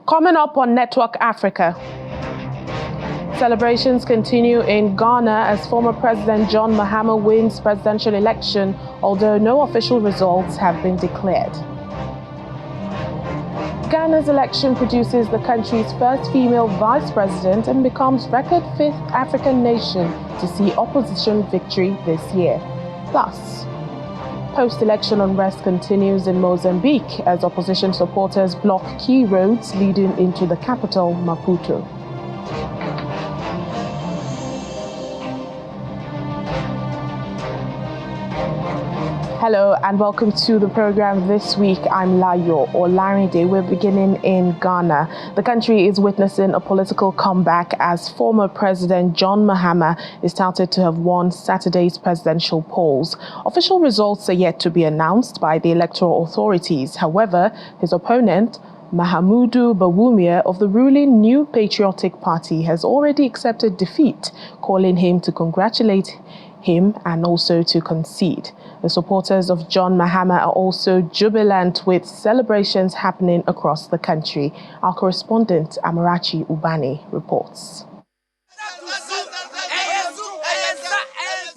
Coming up on Network Africa. Celebrations continue in Ghana as former President John Mahama wins presidential election, although no official results have been declared. Ghana's election produces the country's first female vice president and becomes record fifth African nation to see opposition victory this year. Plus, post-election unrest continues in Mozambique as opposition supporters block key roads leading into the capital, Maputo. Hello and welcome to the program this week. I'm Layo Olarinde. We're beginning in Ghana. The country is witnessing a political comeback as former President John Mahama is touted to have won Saturday's presidential polls. Official results are yet to be announced by the electoral authorities. However, his opponent, Mahamudu Bawumia of the ruling New Patriotic Party, has already accepted defeat, calling him to congratulate him and also to concede. The supporters of John Mahama are also jubilant with celebrations happening across the country. Our correspondent Amarachi Ubani reports.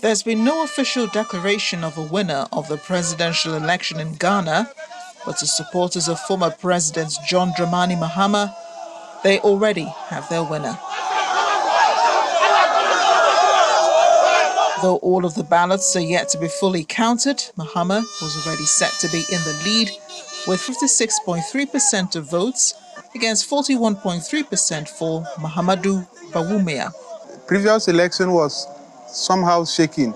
There's been no official declaration of a winner of the presidential election in Ghana, but to supporters of former President John Dramani Mahama, they already have their winner. Though all of the ballots are yet to be fully counted, Mahama was already set to be in the lead with 56.3% of votes against 41.3% for Mahamudu Bawumia. Previous election was somehow shaking,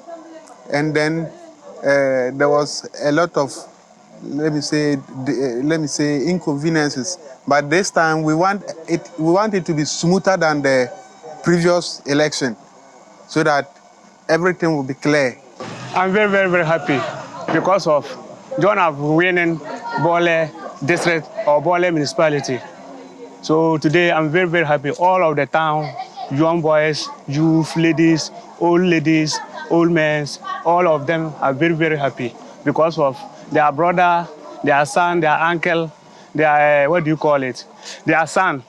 and then there was a lot of, let me say, inconveniences. But this time we want it to be smoother than the previous election, so that everything will be clear. I'm very, very, very happy because of John have winning Bole district or Bole municipality. So today I'm very, very happy. All of the town, young boys, youth, ladies, old men, all of them are very, very happy because of their brother, their son, their uncle, their, their son.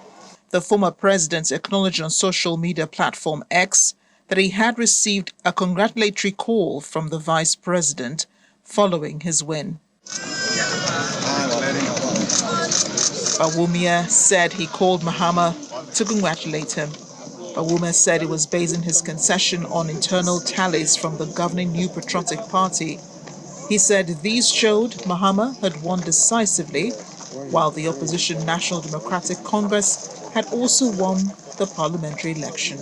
The former president acknowledged on social media platform X that he had received a congratulatory call from the vice president following his win. Bawumia said he called Mahama to congratulate him. Bawumia said he was basing his concession on internal tallies from the governing New Patriotic Party. He said these showed Mahama had won decisively, while the opposition National Democratic Congress had also won the parliamentary election.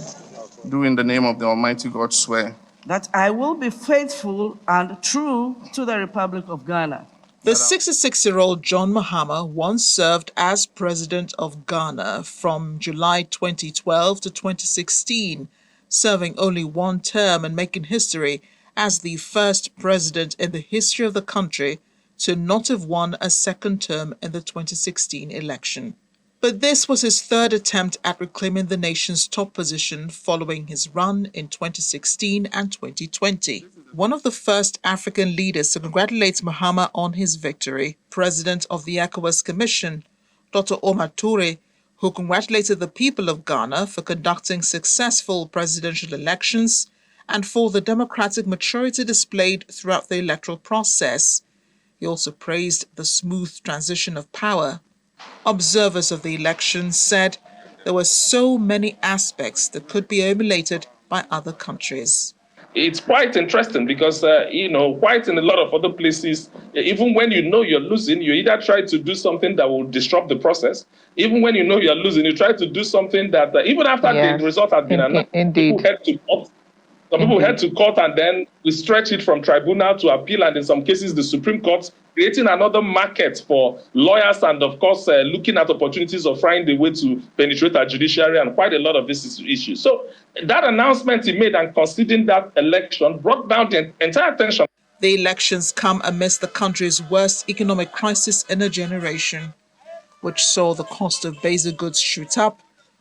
Do in the name of the Almighty God swear that I will be faithful and true to the Republic of Ghana. The 66-year-old John Mahama once served as president of Ghana from July 2012 to 2016, serving only one term and making history as the first president in the history of the country to not have won a second term in the 2016 election. But this was his third attempt at reclaiming the nation's top position following his run in 2016 and 2020. One of the first African leaders to congratulate Mahama on his victory, President of the ECOWAS Commission, Dr. Omar Toure, who congratulated the people of Ghana for conducting successful presidential elections and for the democratic maturity displayed throughout the electoral process. He also praised the smooth transition of power. Observers of the election said there were so many aspects that could be emulated by other countries. It's quite interesting because, quite in a lot of other places, even when you know you're losing, you either try to do something that will disrupt the process. Even when you know you're losing, you try to do something that, even after the result has been announced, people head to court. Some people head to court and then we stretch it from tribunal to appeal, and in some cases the Supreme Court, creating another market for lawyers and, of course, looking at opportunities of finding a way to penetrate our judiciary and quite a lot of this issues. So that announcement he made and conceding that election brought down the entire tension. The elections come amidst the country's worst economic crisis in a generation, which saw the cost of basic goods shoot up,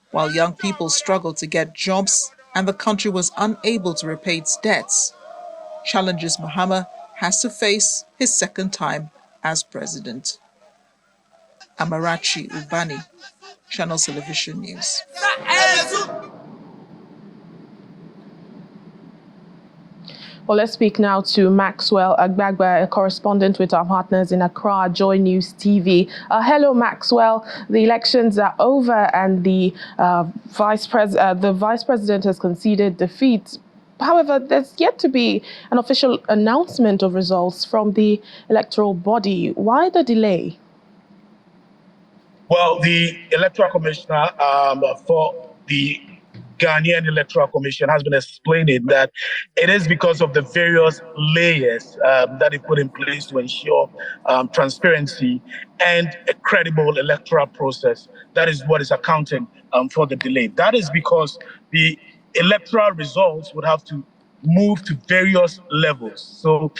while young people struggled to get jobs and the country was unable to repay its debts. Challenges Mahama has to face his second time as president. Amarachi Ubani, Channels Television News. Well, let's speak now to Maxwell Agbagba, a correspondent with our partners in Accra, Joy News TV. Hello, Maxwell. The elections are over, and the vice president has conceded defeat. However, there's yet to be an official announcement of results from the electoral body. Why the delay? Well, the electoral commissioner for the Ghanaian Electoral Commission has been explaining that it is because of the various layers that it put in place to ensure transparency and a credible electoral process. That is what is accounting for the delay. That is because the electoral results would have to move to various levels. So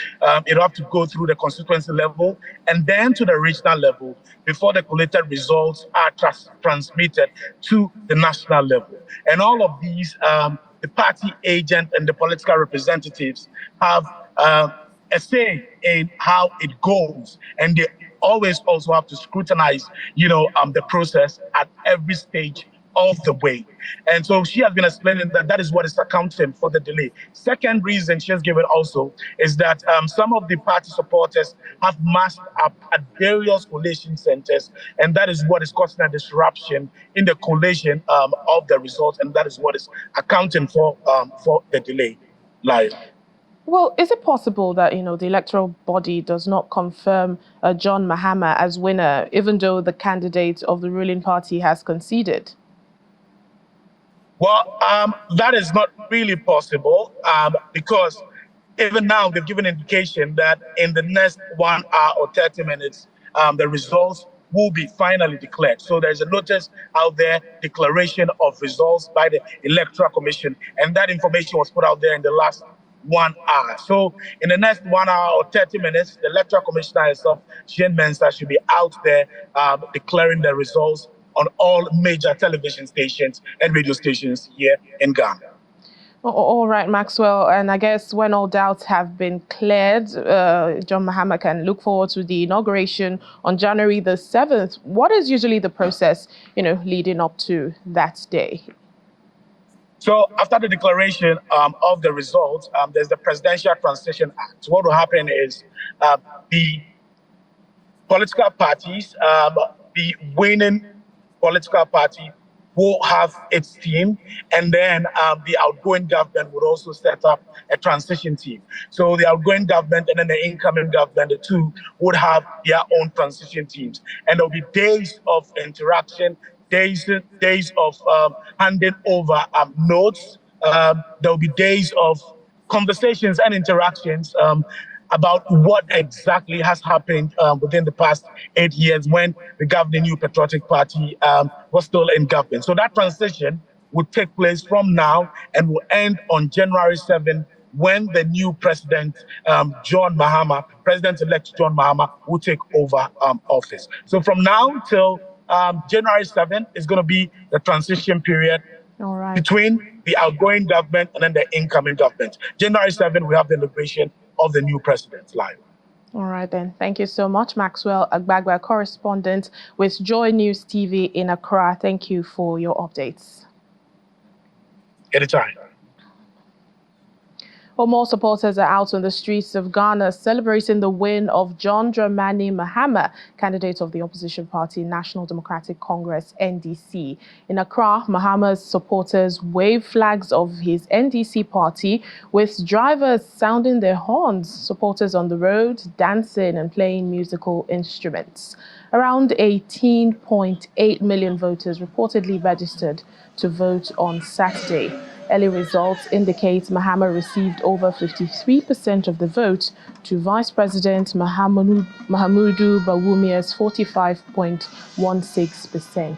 it'll have to go through the constituency level and then to the regional level before the collated results are transmitted to the national level. And all of these, the party agent and the political representatives have a say in how it goes. And they always also have to scrutinize, the process at every stage of the way. And so she has been explaining that that is what is accounting for the delay. Second reason she has given also is that some of the party supporters have massed up at various collation centers, and that is what is causing a disruption in the collation of the results, and that is what is accounting for the delay. Well, is it possible that, the electoral body does not confirm John Mahama as winner, even though the candidate of the ruling party has conceded? Well, that is not really possible because even now they've given indication that in the next 1 hour or 30 minutes, the results will be finally declared. So there's a notice out there, declaration of results by the Electoral Commission, and that information was put out there in the last 1 hour. So in the next 1 hour or 30 minutes, the Electoral Commissioner herself, Jane Mensah, should be out there declaring the results on all major television stations and radio stations here in Ghana. All right, Maxwell. And I guess when all doubts have been cleared, John Mahama can look forward to the inauguration on January the 7th. What is usually the process, leading up to that day? So after the declaration of the results, there's the Presidential Transition Act. What will happen is the political parties, the winning political party will have its team, and then the outgoing government would also set up a transition team. So the outgoing government and then the incoming government, the two would have their own transition teams. And there'll be days of interaction, days of handing over notes. There'll be days of conversations and interactions about what exactly has happened within the past 8 years when the governing New Patriotic Party was still in government. So that transition would take place from now and will end on January 7 when the new president, John Mahama, President-elect John Mahama, will take over office. So from now till January 7 is going to be the transition period between the outgoing government and then the incoming government. January 7, we have the inauguration of the new president live. All right, then. Thank you so much, Maxwell Agbagba, correspondent with Joy News TV in Accra. Thank you for your updates. Anytime. Well, more supporters are out on the streets of Ghana celebrating the win of John Dramani Mahama, candidate of the opposition party National Democratic Congress, NDC. In Accra, Mahama's supporters wave flags of his NDC party, with drivers sounding their horns, supporters on the road dancing and playing musical instruments. Around 18.8 million voters reportedly registered to vote on Saturday. Early results indicate Mahama received over 53% of the vote to Vice President Mahamudu Bawumia's 45.16%.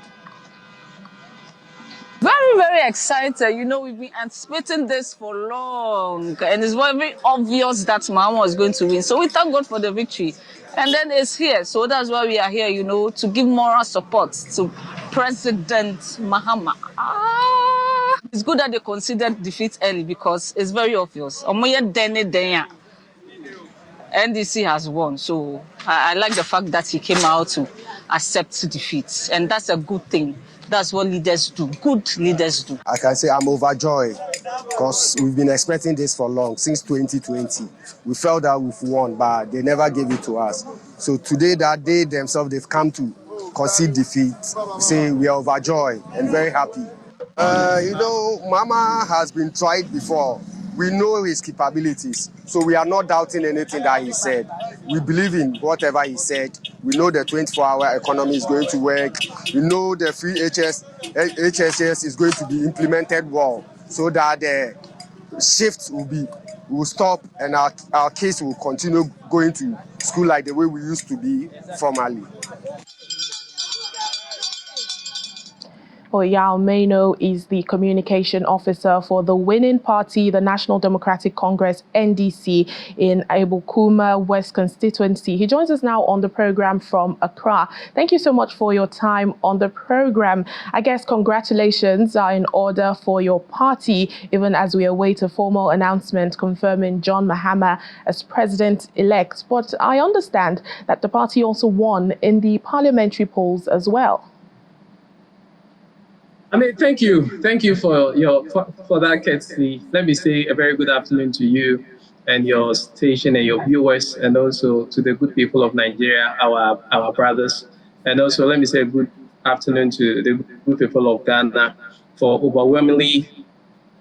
Very, very excited. We've been anticipating this for long, and it's very obvious that Mahama was going to win. So we thank God for the victory. And then it's here. So that's why we are here, to give moral support to President Mahama. It's good that they considered defeat early because it's very obvious. NDC has won. So I like the fact that he came out to accept defeat. And that's a good thing. That's what leaders do. Good leaders do. I can say I'm overjoyed because we've been expecting this for long, since 2020. We felt that we've won, but they never gave it to us. So today, that they themselves, they've come to concede defeat. Say we are overjoyed and very happy. Mahama has been tried before. We know his capabilities, so we are not doubting anything that he said. We believe in whatever he said. We know the 24-hour economy is going to work. We know the free HSS is going to be implemented well, so that the shifts will stop and our kids will continue going to school like the way we used to be formerly. Yao Meno is the communication officer for the winning party, the National Democratic Congress, NDC, in Ebukuma West constituency. He joins us now on the program from Accra. Thank you so much for your time on the program. I guess congratulations are in order for your party, even as we await a formal announcement confirming John Mahama as president-elect. But I understand that the party also won in the parliamentary polls as well. I mean, thank you for that, courtesy. Let me say a very good afternoon to you and your station and your viewers, and also to the good people of Nigeria, our brothers. And also, let me say a good afternoon to the good people of Ghana for overwhelmingly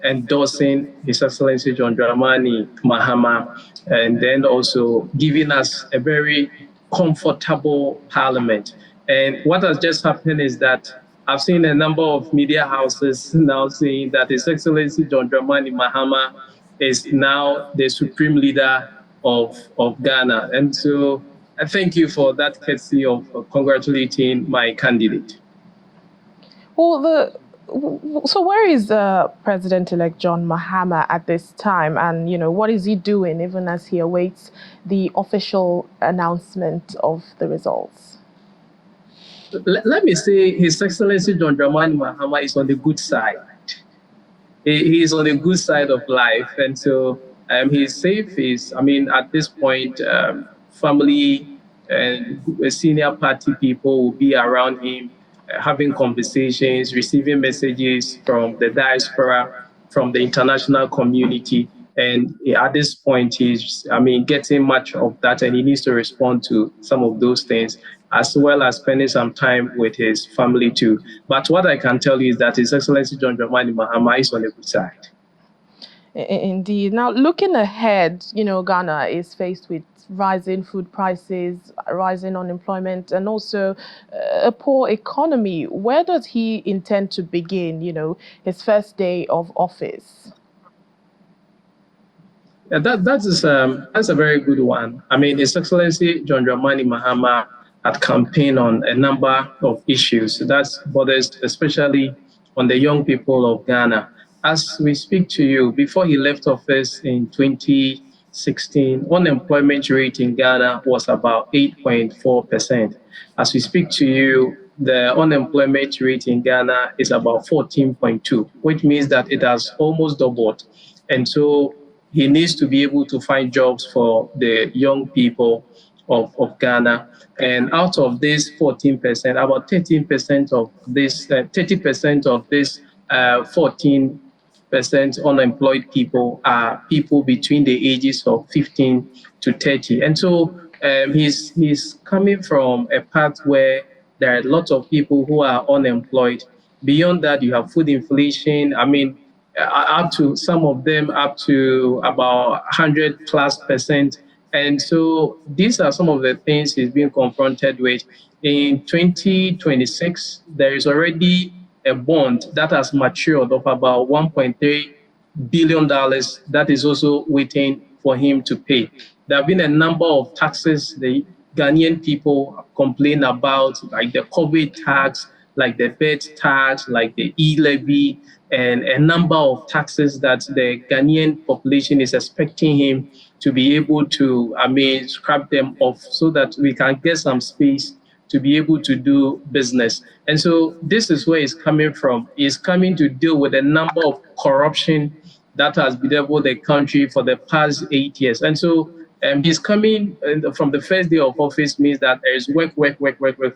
endorsing His Excellency John Dramani Mahama, and then also giving us a very comfortable parliament. And what has just happened is that I've seen a number of media houses now saying that His Excellency John Dramani Mahama is now the supreme leader of Ghana. And so I thank you for that courtesy of congratulating my candidate. Well, so where is President-elect John Mahama at this time? And, what is he doing even as he awaits the official announcement of the results? Let me say His Excellency John Dramani Mahama is on the good side. He is on the good side of life. And so he's safe. At this point, family and senior party people will be around him, having conversations, receiving messages from the diaspora, from the international community. And at this point, he's getting much of that, and he needs to respond to some of those things, as well as spending some time with his family too. But what I can tell you is that His Excellency John Dramani Mahama is on the good side. Indeed. Now, looking ahead, Ghana is faced with rising food prices, rising unemployment, and also a poor economy. Where does he intend to begin, his first day of office? Yeah, that's a very good one. His Excellency John Dramani Mahama had campaigned on a number of issues that borders especially on the young people of Ghana. As we speak to you, before he left office in 2016, unemployment rate in Ghana was about 8.4%. As we speak to you, the unemployment rate in Ghana is about 14.2, which means that it has almost doubled. And so he needs to be able to find jobs for the young people of Ghana. And out of this 14%, about 13% of this, 30% of this 14% unemployed people are people between the ages of 15 to 30. And so he's coming from a path where there are lots of people who are unemployed. Beyond that, you have food inflation. Up to some of them up to about 100+%. And so these are some of the things he's being confronted with. In 2026, there is already a bond that has matured of about $1.3 billion that is also waiting for him to pay. There have been a number of taxes the Ghanaian people complain about, like the COVID tax, like the VAT tax, like the e-levy, and a number of taxes that the Ghanaian population is expecting him to be able to, scrap them off so that we can get some space to be able to do business. And so this is where he's coming from. He's coming to deal with a number of corruption that has bedeviled the country for the past 8 years. And so He's coming from the first day of office means that there is work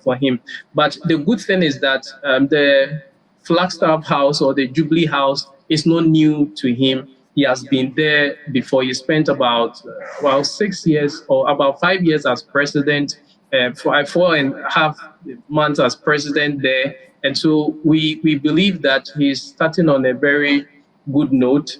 for him. But the good thing is that the Flagstaff House or the Jubilee House is not new to him. He has been there before. He spent about 6 years or about 5 years as president, 4.5 months as president there. And so we believe that he's starting on a very good note.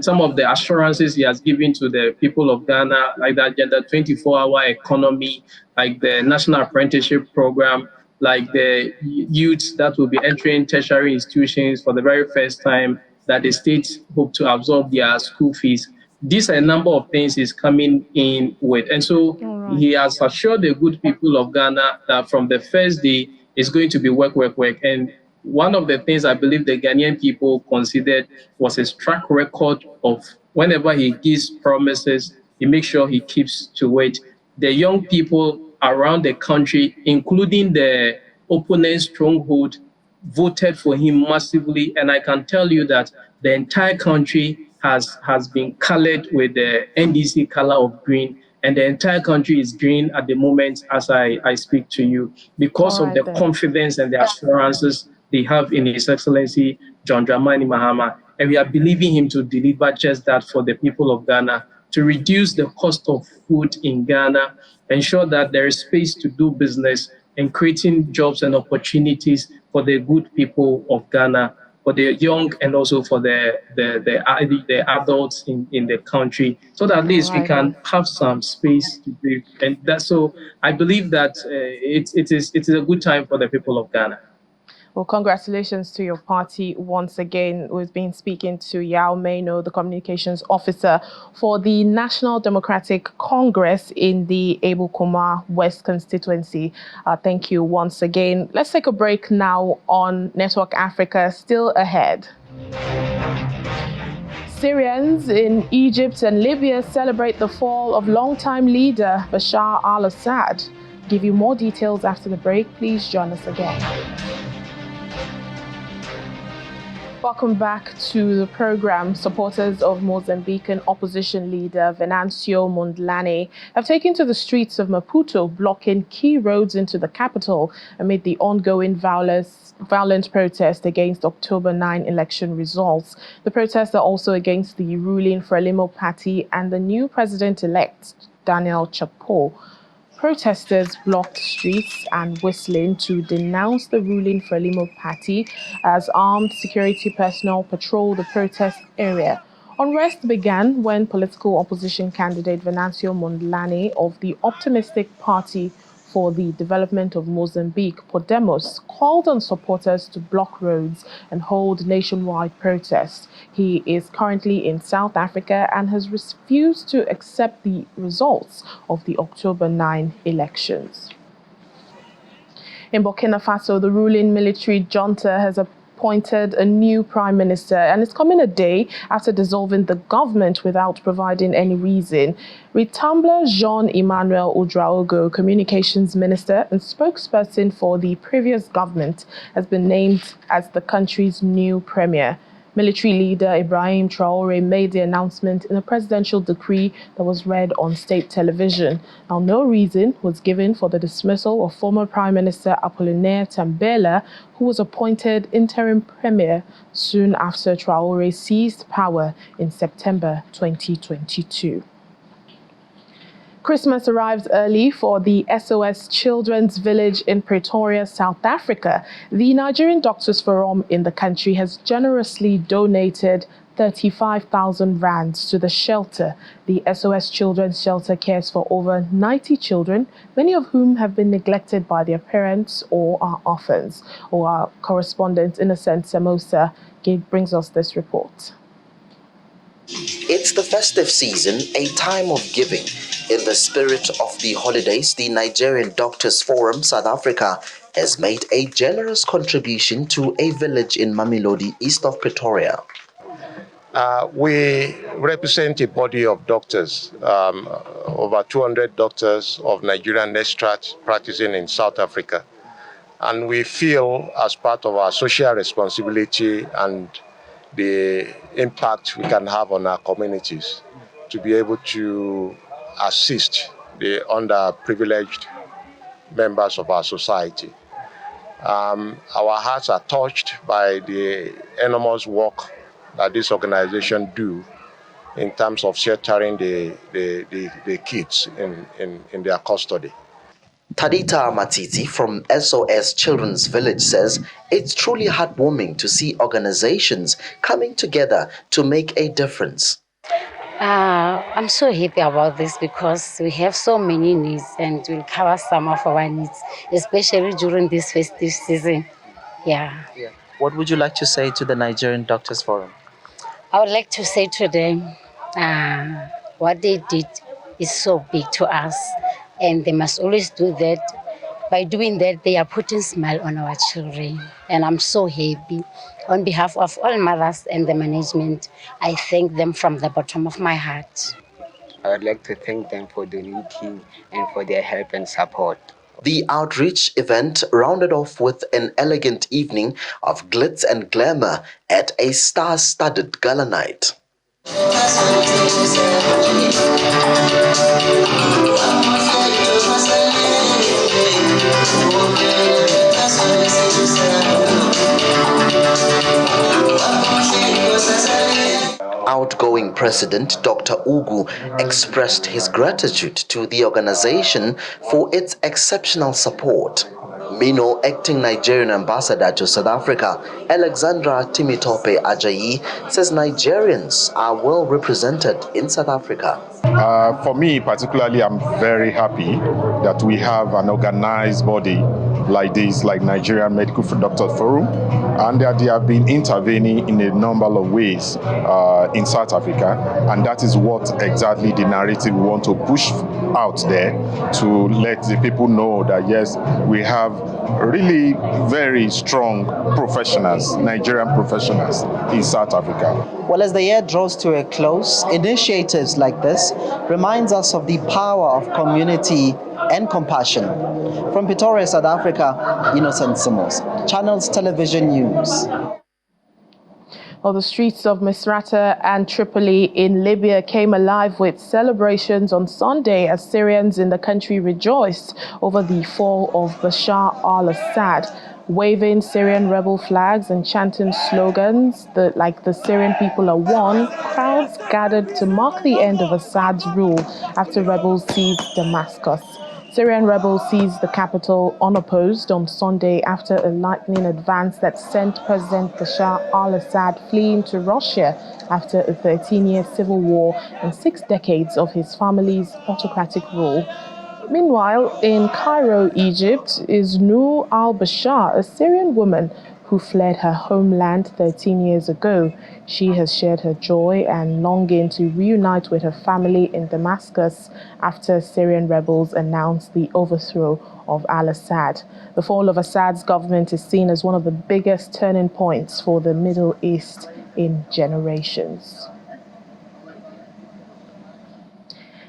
Some of the assurances he has given to the people of Ghana, like that gender 24-hour economy, like the National Apprenticeship Program, like the youths that will be entering tertiary institutions for the very first time, that the states hope to absorb their school fees. These are a number of things he's coming in with. And so he has assured the good people of Ghana that from the first day, it's going to be work. And one of the things I believe the Ghanaian people considered was his track record of whenever he gives promises, he makes sure he keeps to it. The young people around the country, including the opponent stronghold, voted for him massively. And I can tell you that the entire country has been colored with the NDC color of green. And the entire country is green at the moment as I speak to you because of the confidence and the assurances they have in His Excellency John Dramani Mahama. And we are believing him to deliver just that for the people of Ghana, to reduce the cost of food in Ghana, ensure that there is space to do business, and creating jobs and opportunities for the good people of Ghana, for the young and also for the adults in the country, so that at least we can have some space to live. And that's so I believe that it is a good time for the people of Ghana. Well, congratulations to your party once again. We've been speaking to Yao Meno, the communications officer for the National Democratic Congress in the Able Kuma West constituency. Thank you once again. Let's take a break now on Network Africa, still ahead. Syrians in Egypt and Libya celebrate the fall of longtime leader Bashar al-Assad. Give you more details after the break. Please join us again. Welcome back to the program. Supporters of Mozambican opposition leader Venancio Mondlane have taken to the streets of Maputo, blocking key roads into the capital amid the ongoing violent protest against October 9 election results. The protests are also against the ruling Frelimo party and the new president-elect, Daniel Chapo. Protesters blocked streets and whistling to denounce the ruling Frelimo party as armed security personnel patrolled the protest area. Unrest began when political opposition candidate Venancio Mondlane of the Optimistic Party for the Development of Mozambique, Podemos, called on supporters to block roads and hold nationwide protests. He is currently in South Africa and has refused to accept the results of the October 9 elections. In Burkina Faso, the ruling military junta has appointed a new prime minister, and it's coming a day after dissolving the government without providing any reason. Retambler Jean-Emmanuel Ouedraogo, communications minister and spokesperson for the previous government, has been named as the country's new premier. Military leader Ibrahim Traoré made the announcement in a presidential decree that was read on state television. Now, no reason was given for the dismissal of former Prime Minister Apollinaire Tambela, who was appointed interim premier soon after Traoré seized power in September 2022. Christmas arrives early for the SOS Children's Village in Pretoria, South Africa. The Nigerian Doctors Forum in the country has generously donated 35,000 rands to the shelter. The SOS Children's Shelter cares for over 90 children, many of whom have been neglected by their parents or are orphans. Our correspondent Innocent Samosa brings us this report. It's the festive season, a time of giving. In the spirit of the holidays, the Nigerian Doctors Forum South Africa has made a generous contribution to a village in Mamelodi, east of Pretoria. We represent a body of doctors, over 200 doctors of Nigerian extract practicing in South Africa. And we feel, as part of our social responsibility and the impact we can have on our communities, to be able to assist the underprivileged members of our society. Our hearts are touched by the enormous work that this organization do in terms of sheltering the kids in their custody. Tadita Matiti from SOS Children's Village says it's truly heartwarming to see organizations coming together to make a difference. I'm so happy about this because we have so many needs and we'll cover some of our needs, especially during this festive season. Yeah. What would you like to say to the Nigerian Doctors Forum? I would like to say to them, what they did is so big to us, and they must always do that. By doing that, they are putting a smile on our children, and I'm so happy. On behalf of all mothers and the management, I thank them from the bottom of my heart. I would like to thank them for donating and for their help and support. The outreach event rounded off with an elegant evening of glitz and glamour at a star-studded gala night. Outgoing President Dr. Ugu expressed his gratitude to the organization for its exceptional support. Meanwhile, acting Nigerian ambassador to South Africa, Alexandra Timitope Ajayi, says Nigerians are well represented in South Africa. For me particularly, I'm very happy that we have an organized body like this, like Nigerian Medical Doctors Forum, and that they have been intervening in a number of ways in South Africa, and that is what exactly the narrative we want to push out there, to let the people know that yes, we have really very strong professionals, Nigerian professionals in South Africa. Well, as the year draws to a close, initiatives like this reminds us of the power of community and compassion. From Pretoria, South Africa, Innocent Simos, Channels Television News. Well, the streets of Misrata and Tripoli in Libya came alive with celebrations on Sunday as Syrians in the country rejoiced over the fall of Bashar al-Assad. Waving Syrian rebel flags and chanting slogans like the Syrian people are one, crowds gathered to mark the end of Assad's rule after rebels seized Damascus. Syrian rebels seized the capital unopposed on Sunday after a lightning advance that sent President Bashar al-Assad fleeing to Russia after a 13-year civil war and 6 decades of his family's autocratic rule. Meanwhile, in Cairo, Egypt, is Noor al-Bashar, a Syrian woman who fled her homeland 13 years ago. She has shared her joy and longing to reunite with her family in Damascus after Syrian rebels announced the overthrow of al-Assad. The fall of Assad's government is seen as one of the biggest turning points for the Middle East in generations.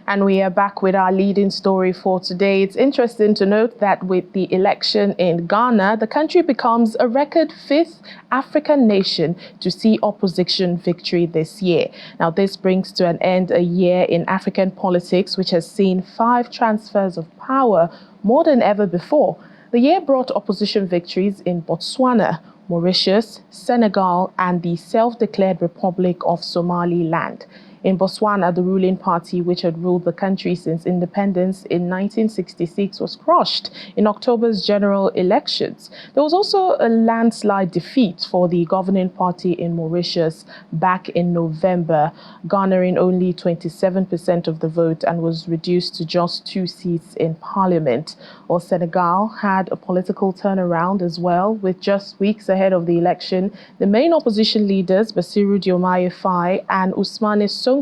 And we are back with our leading story for today. It's interesting to note that with the election in Ghana, the country becomes a record 5th African nation to see opposition victory this year. Now, this brings to an end a year in African politics, which has seen 5 transfers of power, more than ever before. The year brought opposition victories in Botswana, Mauritius, Senegal, and the self-declared Republic of Somaliland. In Botswana, the ruling party, which had ruled the country since independence in 1966, was crushed in October's general elections. There was also a landslide defeat for the governing party in Mauritius back in November, garnering only 27% of the vote and was reduced to just 2 seats in parliament. While Senegal had a political turnaround as well, with just weeks ahead of the election, the main opposition leaders, Bassirou Diomaye Faye and Ousmane Sonko,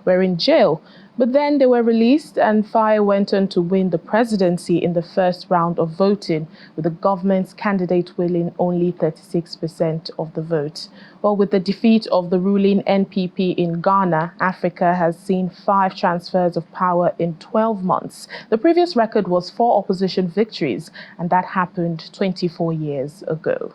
were in jail. But then they were released and Faye went on to win the presidency in the first round of voting, with the government's candidate winning only 36% of the vote. Well, with the defeat of the ruling NPP in Ghana, Africa has seen 5 transfers of power in 12 months. The previous record was 4 opposition victories, and that happened 24 years ago.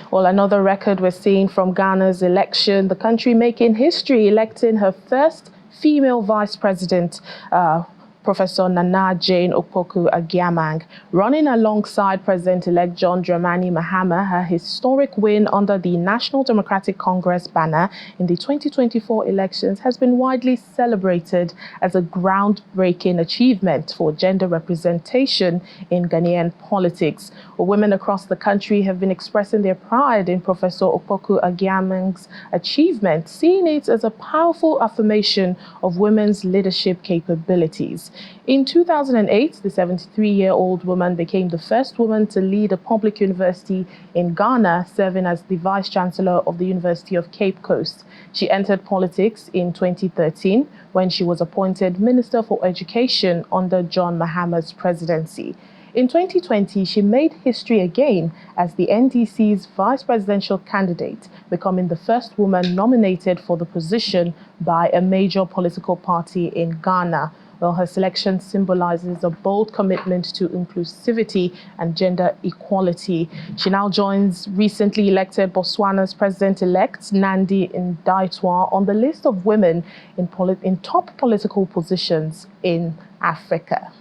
Well, another record we're seeing from Ghana's election, the country making history, electing her first female vice president, Professor Nana Jane Opoku-Agyemang, running alongside President-elect John Dramani Mahama. Her historic win under the National Democratic Congress banner in the 2024 elections has been widely celebrated as a groundbreaking achievement for gender representation in Ghanaian politics. Women across the country have been expressing their pride in Professor Opoku-Agyemang's achievement, seeing it as a powerful affirmation of women's leadership capabilities. In 2008, the 73-year-old woman became the first woman to lead a public university in Ghana, serving as the Vice Chancellor of the University of Cape Coast. She entered politics in 2013 when she was appointed Minister for Education under John Mahama's presidency. In 2020, she made history again as the NDC's vice presidential candidate, becoming the first woman nominated for the position by a major political party in Ghana. Well, her selection symbolizes a bold commitment to inclusivity and gender equality. She now joins recently elected Botswana's president-elect, Nandi Ndaitwah, on the list of women in top political positions in Africa.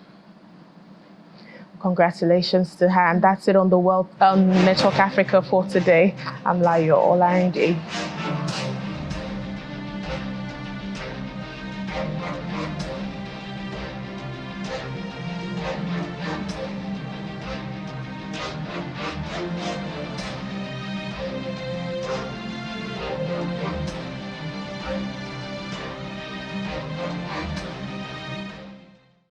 Congratulations to her, and that's it on the Network Africa for today. I'm Layo Olarinde.